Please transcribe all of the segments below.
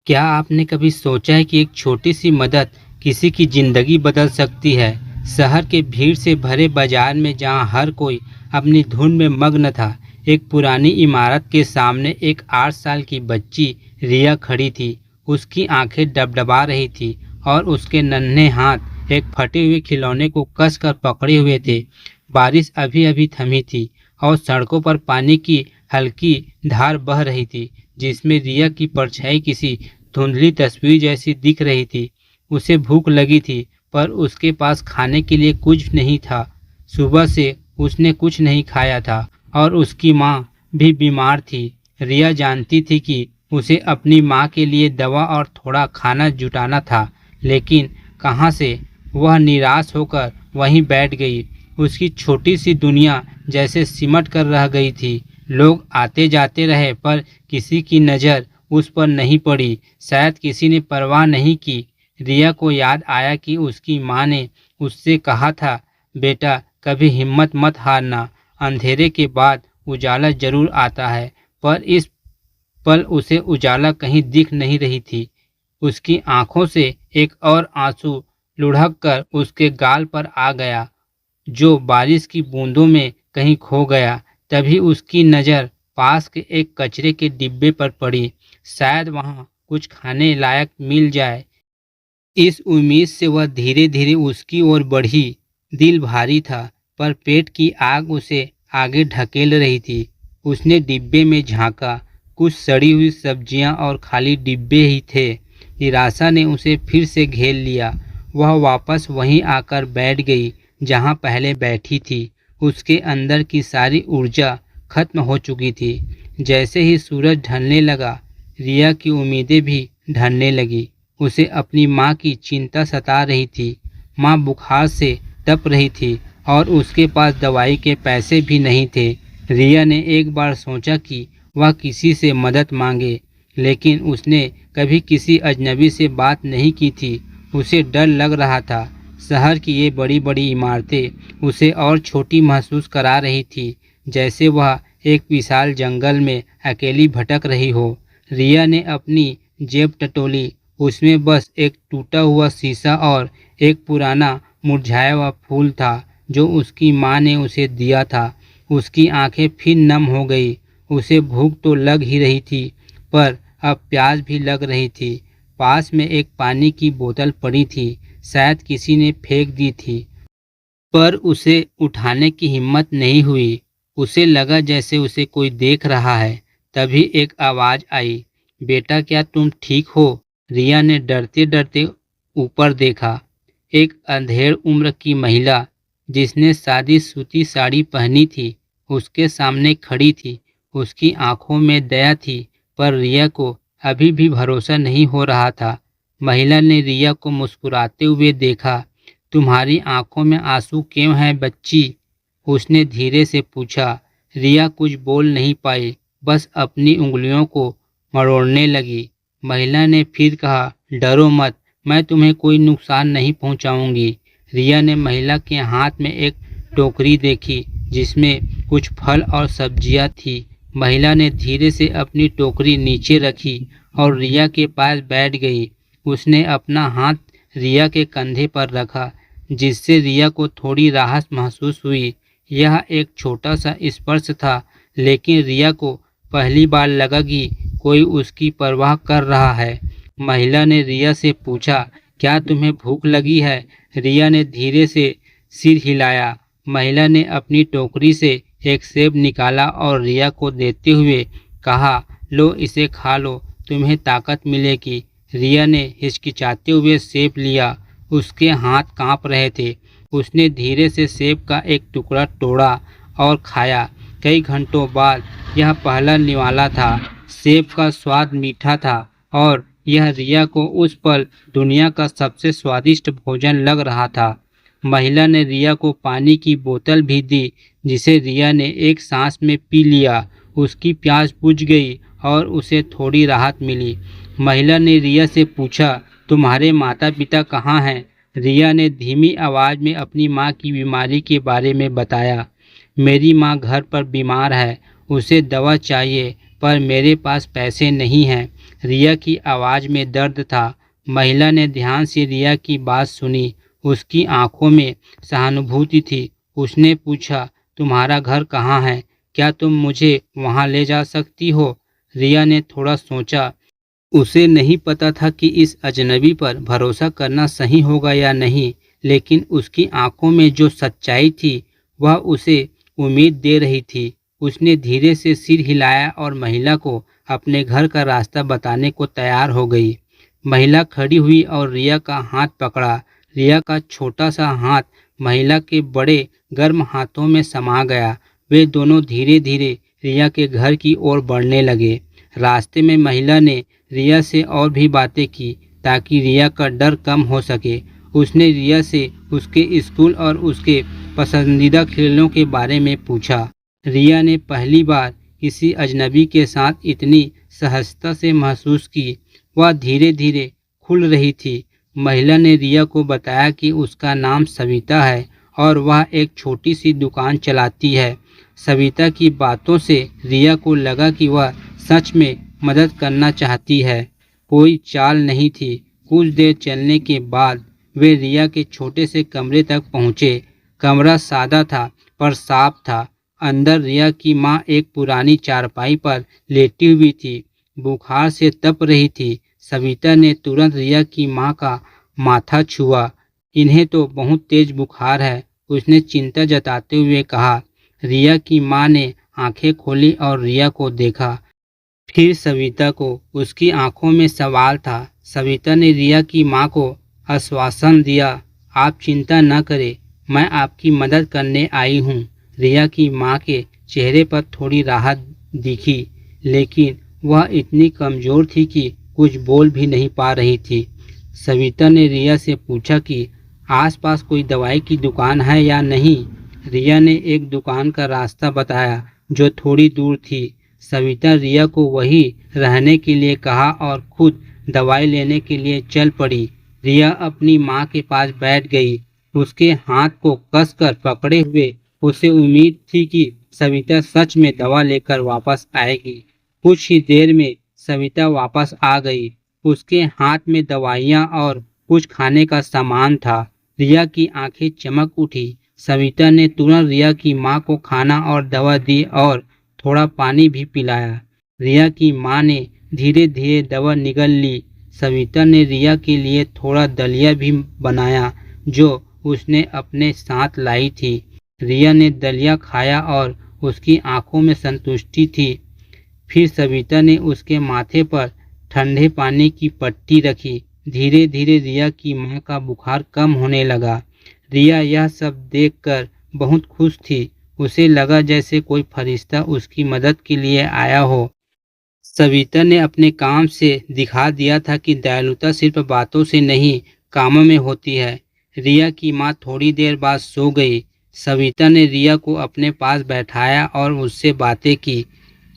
क्या आपने कभी सोचा है कि एक छोटी सी मदद किसी की ज़िंदगी बदल सकती है? शहर के भीड़ से भरे बाजार में जहां हर कोई अपनी धुन में मग्न था, एक पुरानी इमारत के सामने एक 8 साल की बच्ची रिया खड़ी थी। उसकी आंखें डबडबा रही थी और उसके नन्हे हाथ एक फटे हुए खिलौने को कसकर पकड़े हुए थे। बारिश अभी-अभी थमी थी और सड़कों पर पानी की हल्की धार बह रही थी, जिसमें रिया की परछाई किसी धुंधली तस्वीर जैसी दिख रही थी। उसे भूख लगी थी, पर उसके पास खाने के लिए कुछ नहीं था। सुबह से उसने कुछ नहीं खाया था और उसकी माँ भी बीमार थी। रिया जानती थी कि उसे अपनी माँ के लिए दवा और थोड़ा खाना जुटाना था, लेकिन कहाँ से? वह निराश होकर वहीं बैठ गई। उसकी छोटी सी दुनिया जैसे सिमट कर रह गई थी। लोग आते जाते रहे, पर किसी की नज़र उस पर नहीं पड़ी। शायद किसी ने परवाह नहीं की। रिया को याद आया कि उसकी माँ ने उससे कहा था, बेटा कभी हिम्मत मत हारना, अंधेरे के बाद उजाला जरूर आता है। पर इस पल उसे उजाला कहीं दिख नहीं रही थी। उसकी आंखों से एक और आंसू लुढ़क कर उसके गाल पर आ गया, जो बारिश की बूंदों में कहीं खो गया। तभी उसकी नज़र पास के एक कचरे के डिब्बे पर पड़ी। शायद वहाँ कुछ खाने लायक मिल जाए। इस उम्मीद से वह धीरे धीरे उसकी ओर बढ़ी। दिल भारी था, पर पेट की आग उसे आगे ढकेल रही थी। उसने डिब्बे में झांका। कुछ सड़ी हुई सब्जियां और खाली डिब्बे ही थे। निराशा ने उसे फिर से घेर लिया। वह वापस वहीं आकर बैठ गई जहां पहले बैठी थी। उसके अंदर की सारी ऊर्जा खत्म हो चुकी थी। जैसे ही सूरज ढलने लगा, रिया की उम्मीदें भी ढलने लगी। उसे अपनी माँ की चिंता सता रही थी। माँ बुखार से तप रही थी और उसके पास दवाई के पैसे भी नहीं थे। रिया ने एक बार सोचा कि वह किसी से मदद मांगे, लेकिन उसने कभी किसी अजनबी से बात नहीं की थी। उसे डर लग रहा था। शहर की ये बड़ी बड़ी इमारतें उसे और छोटी महसूस करा रही थी, जैसे वह एक विशाल जंगल में अकेली भटक रही हो। रिया ने अपनी जेब टटोली। उसमें बस एक टूटा हुआ शीशा और एक पुराना मुरझाया हुआ फूल था, जो उसकी माँ ने उसे दिया था। उसकी आंखें फिर नम हो गई। उसे भूख तो लग ही रही थी, पर अब प्यास भी लग रही थी। पास में एक पानी की बोतल पड़ी थी, शायद किसी ने फेंक दी थी, पर उसे उठाने की हिम्मत नहीं हुई। उसे लगा जैसे उसे कोई देख रहा है। तभी एक आवाज़ आई, बेटा क्या तुम ठीक हो? रिया ने डरते डरते ऊपर देखा। एक अंधेड़ उम्र की महिला, जिसने सादी सूती साड़ी पहनी थी, उसके सामने खड़ी थी। उसकी आंखों में दया थी, पर रिया को अभी भी भरोसा नहीं हो रहा था। महिला ने रिया को मुस्कुराते हुए देखा। तुम्हारी आंखों में आंसू क्यों हैं बच्ची? उसने धीरे से पूछा। रिया कुछ बोल नहीं पाई, बस अपनी उंगलियों को मरोड़ने लगी। महिला ने फिर कहा, डरो मत, मैं तुम्हें कोई नुकसान नहीं पहुंचाऊंगी। रिया ने महिला के हाथ में एक टोकरी देखी, जिसमें कुछ फल और सब्जियां थी। महिला ने धीरे से अपनी टोकरी नीचे रखी और रिया के पास बैठ गई। उसने अपना हाथ रिया के कंधे पर रखा, जिससे रिया को थोड़ी राहत महसूस हुई। यह एक छोटा सा स्पर्श था, लेकिन रिया को पहली बार लगा कि कोई उसकी परवाह कर रहा है। महिला ने रिया से पूछा, क्या तुम्हें भूख लगी है? रिया ने धीरे से सिर हिलाया। महिला ने अपनी टोकरी से एक सेब निकाला और रिया को देते हुए कहा, लो इसे खा लो, तुम्हें ताकत मिलेगी। रिया ने हिचकिचाते हुए सेब लिया। उसके हाथ कांप रहे थे। उसने धीरे से सेब का एक टुकड़ा तोड़ा और खाया। कई घंटों बाद यह पहला निवाला था। सेब का स्वाद मीठा था और यह रिया को उस पल दुनिया का सबसे स्वादिष्ट भोजन लग रहा था। महिला ने रिया को पानी की बोतल भी दी, जिसे रिया ने एक सांस में पी लिया। उसकी प्यास बुझ गई और उसे थोड़ी राहत मिली। महिला ने रिया से पूछा, तुम्हारे माता पिता कहाँ हैं? रिया ने धीमी आवाज़ में अपनी माँ की बीमारी के बारे में बताया। मेरी माँ घर पर बीमार है, उसे दवा चाहिए, पर मेरे पास पैसे नहीं हैं। रिया की आवाज़ में दर्द था। महिला ने ध्यान से रिया की बात सुनी। उसकी आंखों में सहानुभूति थी। उसने पूछा, तुम्हारा घर कहाँ है? क्या तुम मुझे वहाँ ले जा सकती हो? रिया ने थोड़ा सोचा। उसे नहीं पता था कि इस अजनबी पर भरोसा करना सही होगा या नहीं, लेकिन उसकी आंखों में जो सच्चाई थी वह उसे उम्मीद दे रही थी। उसने धीरे से सिर हिलाया और महिला को अपने घर का रास्ता बताने को तैयार हो गई। महिला खड़ी हुई और रिया का हाथ पकड़ा। रिया का छोटा सा हाथ महिला के बड़े गर्म हाथों में समा गया। वे दोनों धीरे धीरे रिया के घर की ओर बढ़ने लगे। रास्ते में महिला ने रिया से और भी बातें की ताकि रिया का डर कम हो सके। उसने रिया से उसके स्कूल और उसके पसंदीदा खेलों के बारे में पूछा। रिया ने पहली बार किसी अजनबी के साथ इतनी सहजता से महसूस की। वह धीरे धीरे खुल रही थी। महिला ने रिया को बताया कि उसका नाम सविता है और वह एक छोटी सी दुकान चलाती है। सविता की बातों से रिया को लगा कि वह सच में मदद करना चाहती है। कोई चाल नहीं थी। कुछ देर चलने के बाद वे रिया के छोटे से कमरे तक पहुँचे। कमरा सादा था पर साफ था। अंदर रिया की माँ एक पुरानी चारपाई पर लेटी हुई थी। बुखार से तप रही थी। सविता ने तुरंत रिया की माँ का माथा छुआ। इन्हें तो बहुत तेज बुखार है, उसने चिंता जताते हुए कहा। रिया की माँ ने आंखें खोली और रिया को देखा, फिर सविता को। उसकी आंखों में सवाल था। सविता ने रिया की माँ को आश्वासन दिया, आप चिंता न करें, मैं आपकी मदद करने आई हूँ। रिया की माँ के चेहरे पर थोड़ी राहत दिखी, लेकिन वह इतनी कमज़ोर थी कि कुछ बोल भी नहीं पा रही थी। सविता ने रिया से पूछा कि आसपास कोई दवाई की दुकान है या नहीं। रिया ने एक दुकान का रास्ता बताया जो थोड़ी दूर थी। सविता रिया को वही रहने के लिए कहा और खुद दवाई लेने के लिए चल पड़ी। रिया अपनी माँ के पास बैठ गई, उसके हाथ को कसकर पकड़े हुए। उसे उम्मीद थी कि सविता सच में दवा लेकर वापस आएगी। कुछ ही देर में सविता वापस आ गई। उसके हाथ में दवाइयाँ और कुछ खाने का सामान था। रिया की आंखें चमक उठी। सविता ने तुरंत रिया की माँ को खाना और दवा दी और थोड़ा पानी भी पिलाया। रिया की माँ ने धीरे धीरे दवा निगल ली। सविता ने रिया के लिए थोड़ा दलिया भी बनाया जो उसने अपने साथ लाई थी। रिया ने दलिया खाया और उसकी आंखों में संतुष्टि थी। फिर सविता ने उसके माथे पर ठंडे पानी की पट्टी रखी। धीरे धीरे रिया की माँ का बुखार कम होने लगा। रिया यह सब देखकर बहुत खुश थी। उसे लगा जैसे कोई फरिश्ता उसकी मदद के लिए आया हो। सविता ने अपने काम से दिखा दिया था कि दयालुता सिर्फ बातों से नहीं, कामों में होती है। रिया की माँ थोड़ी देर बाद सो गई। सविता ने रिया को अपने पास बैठाया और उससे बातें की।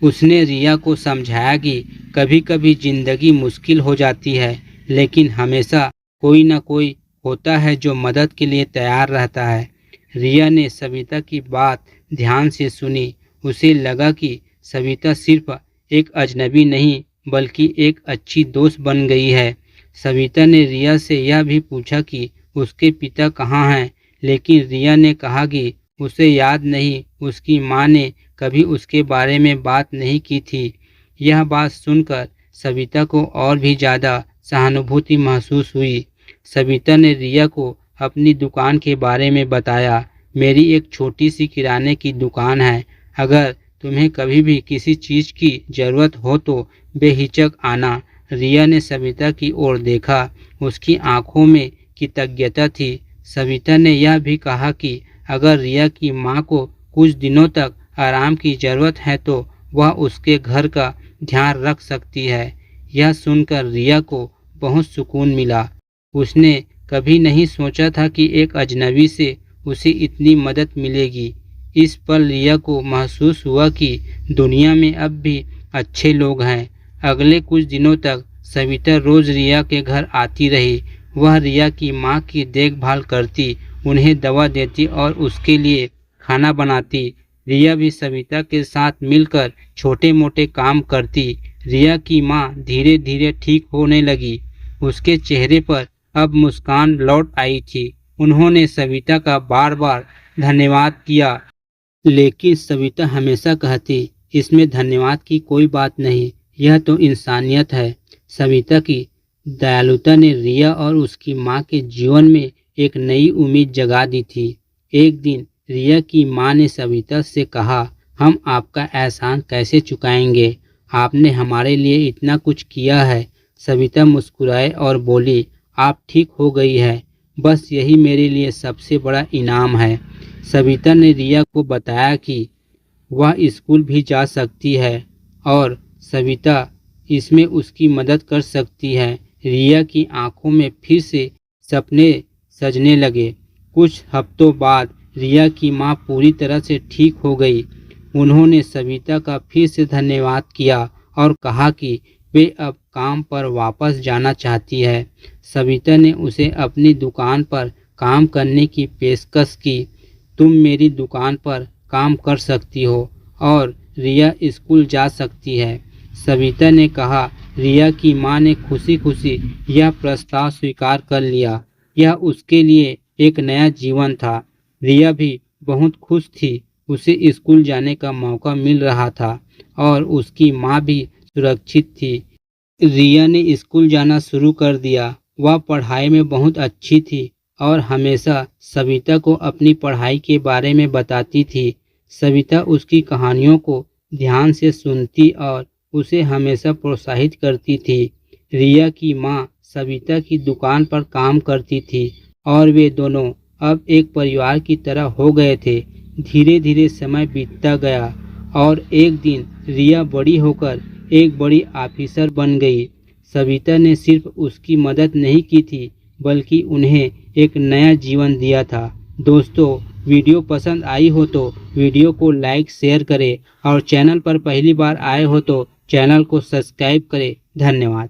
उसने रिया को समझाया कि कभी कभी जिंदगी मुश्किल हो जाती है, लेकिन हमेशा कोई ना कोई होता है जो मदद के लिए तैयार रहता है। रिया ने सविता की बात ध्यान से सुनी। उसे लगा कि सविता सिर्फ एक अजनबी नहीं बल्कि एक अच्छी दोस्त बन गई है। सविता ने रिया से यह भी पूछा कि उसके पिता कहाँ हैं, लेकिन रिया ने कहा कि उसे याद नहीं। उसकी माँ ने कभी उसके बारे में बात नहीं की थी। यह बात सुनकर सविता को और भी ज़्यादा सहानुभूति महसूस हुई। सविता ने रिया को अपनी दुकान के बारे में बताया। मेरी एक छोटी सी किराने की दुकान है। अगर तुम्हें कभी भी किसी चीज़ की ज़रूरत हो तो बेहिचक आना। रिया ने सविता की ओर देखा। उसकी आंखों में कृतज्ञता थी। सविता ने यह भी कहा कि अगर रिया की माँ को कुछ दिनों तक आराम की ज़रूरत है तो वह उसके घर का ध्यान रख सकती है। यह सुनकर रिया को बहुत सुकून मिला। उसने कभी नहीं सोचा था कि एक अजनबी से उसे इतनी मदद मिलेगी। इस पल रिया को महसूस हुआ कि दुनिया में अब भी अच्छे लोग हैं। अगले कुछ दिनों तक सविता रोज़ रिया के घर आती रही। वह रिया की माँ की देखभाल करती, उन्हें दवा देती और उसके लिए खाना बनाती। रिया भी सविता के साथ मिलकर छोटे मोटे काम करती। रिया की माँ धीरे धीरे ठीक होने लगी। उसके चेहरे पर अब मुस्कान लौट आई थी। उन्होंने सविता का बार बार धन्यवाद किया, लेकिन सविता हमेशा कहती, इसमें धन्यवाद की कोई बात नहीं, यह तो इंसानियत है। सविता की दयालुता ने रिया और उसकी माँ के जीवन में एक नई उम्मीद जगा दी थी। एक दिन रिया की माँ ने सविता से कहा, हम आपका एहसान कैसे चुकाएंगे, आपने हमारे लिए इतना कुछ किया है। सविता मुस्कुराए और बोली, आप ठीक हो गई है, बस यही मेरे लिए सबसे बड़ा इनाम है। सविता ने रिया को बताया कि वह स्कूल भी जा सकती है और सविता इसमें उसकी मदद कर सकती है। रिया की आंखों में फिर से सपने सजने लगे। कुछ हफ्तों बाद रिया की माँ पूरी तरह से ठीक हो गई। उन्होंने सविता का फिर से धन्यवाद किया और कहा कि वे अब काम पर वापस जाना चाहती है। सविता ने उसे अपनी दुकान पर काम करने की पेशकश की। तुम मेरी दुकान पर काम कर सकती हो और रिया स्कूल जा सकती है। सविता ने कहा। रिया की माँ ने खुशी खुशी यह प्रस्ताव स्वीकार कर लिया। यह उसके लिए एक नया जीवन था। रिया भी बहुत खुश थी। उसे स्कूल जाने का मौका मिल रहा था और उसकी माँ भी सुरक्षित थी। रिया ने स्कूल जाना शुरू कर दिया। वह पढ़ाई में बहुत अच्छी थी और हमेशा सविता को अपनी पढ़ाई के बारे में बताती थी। सविता उसकी कहानियों को ध्यान से सुनती और उसे हमेशा प्रोत्साहित करती थी। रिया की माँ सविता की दुकान पर काम करती थी और वे दोनों अब एक परिवार की तरह हो गए थे। धीरे धीरे समय बीतता गया और एक दिन रिया बड़ी होकर एक बड़ी ऑफिसर बन गई। सविता ने सिर्फ उसकी मदद नहीं की थी, बल्कि उन्हें एक नया जीवन दिया था। दोस्तों, वीडियो पसंद आई हो तो वीडियो को लाइक शेयर करें और चैनल पर पहली बार आए हो तो चैनल को सब्सक्राइब करें। धन्यवाद।